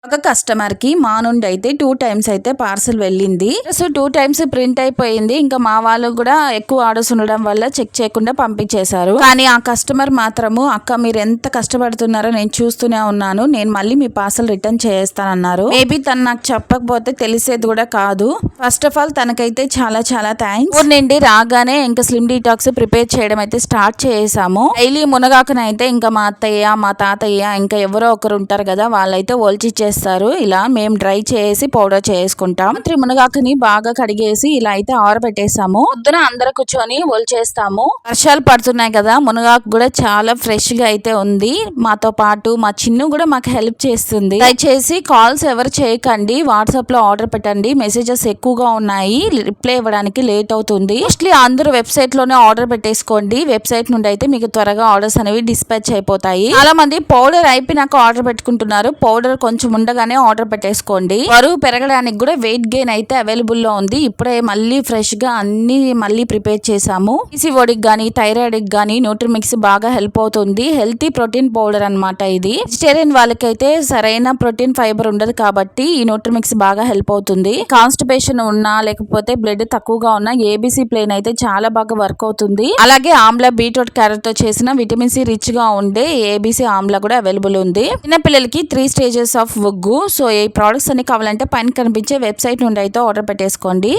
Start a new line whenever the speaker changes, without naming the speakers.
ఒక కస్టమర్ కి మా నుండి అయితే 2 టైమ్స్ అయితే పార్సల్ వెళ్ళింది. సో 2 టైమ్స్ ప్రింట్ అయిపోయింది. ఇంకా మా వాళ్ళు కూడా ఎక్కువ ఆర్డర్స్ ఉండడం వల్ల చెక్ చేయకుండా పంపించేశారు. కానీ ఆ కస్టమర్ మాత్రము అక్క మీరు ఎంత కష్టపడుతున్నారో నేను చూస్తూనే ఉన్నాను, నేను మళ్ళీ మీ పార్సల్ రిటర్న్ చేస్తానన్నారు. మేబీ తను నాకు చెప్పకపోతే తెలిసేది కూడా కాదు. ఫస్ట్ ఆఫ్ ఆల్ తనకైతే చాలా చాలా థ్యాంక్స్. ఊరు నుండి రాగానే ఇంకా స్లిమ్ డీటాక్స్ ప్రిపేర్ చేయడం అయితే స్టార్ట్ చేసాము. డైలీ మునగాకునైతే ఇంకా మా అత్తయ్య మా తాతయ్య ఇంకా ఎవరో ఒకరు ఉంటారు కదా, వాళ్ళైతే ఒలిచి చేస్తారు. ఇలా మేము డ్రై చేసి పౌడర్ చేసుకుంటాం. మునగాకుని బాగా కడిగేసి ఇలా అయితే ఆరబెట్టేసాము. పొద్దున అందరూ కూర్చొని ఒలిచేస్తాము. వర్షాలు పడుతున్నాయి కదా, మునగాకు కూడా చాలా ఫ్రెష్ గా అయితే ఉంది. మాతో పాటు మా చిన్ను కూడా మాకు హెల్ప్ చేస్తుంది. దయచేసి కాల్స్ ఎవరు చేయకండి, వాట్సాప్ లో ఆర్డర్ పెట్టండి. మెసేజెస్ ఎక్కువగా ఉన్నాయి, రిప్లై ఇవ్వడానికి లేట్ అవుతుంది. మోస్ట్లీ అందరూ వెబ్సైట్ లోనే ఆర్డర్ పెట్టేసుకోండి. వెబ్సైట్ నుండి అయితే మీకు త్వరగా ఆర్డర్స్ అనేవి డిస్పాచ్ అయిపోతాయి. చాలా మంది పౌడర్ అయిపోయినాక ఆర్డర్ పెట్టుకుంటున్నారు. పౌడర్ కొంచెం ఉండగానే ఆర్డర్ పెట్టేసుకోండి. బరువు పెరగడానికి కూడా వెయిట్ గెయిన్ అయితే అవైలబుల్ లో ఉంది. ఇప్పుడే మళ్ళీ ఫ్రెష్ గా అన్ని మళ్ళీ ప్రిపేర్ చేసాము. పీసీఓడికి గానీ థైరాయిడ్ కి గానీ న్యూట్రిమిక్స్ బాగా హెల్ప్ అవుతుంది. హెల్తీ ప్రోటీన్ పౌడర్ అన్నమాట ఇది. వెజిటేరియన్ వాళ్ళకైతే సరైన ప్రోటీన్ ఫైబర్ ఉండదు కాబట్టి ఈ న్యూట్రిమిక్స్ బాగా హెల్ప్ అవుతుంది. కాన్స్టిపేషన్ ఉన్నా లేకపోతే బ్లడ్ తక్కువగా ఉన్నా ఏబీసీ ప్లేన్ అయితే చాలా బాగా వర్క్ అవుతుంది. అలాగే ఆమ్లా బీట్రూట్ క్యారెట్ తో చేసిన విటమిన్ సి రిచ్ గా ఉండే ఏబీసీ ఆమ్లా కూడా అవైలబుల్ ఉంది. చిన్న పిల్లలకి 3 స్టేజెస్ ఆఫ్ ఒగ్గు. సో ఈ ప్రోడక్ట్స్ అన్ని కావాలంటే పైన కనిపించే వెబ్సైట్ నుండి అయితే ఆర్డర్ పెట్టేసుకోండి.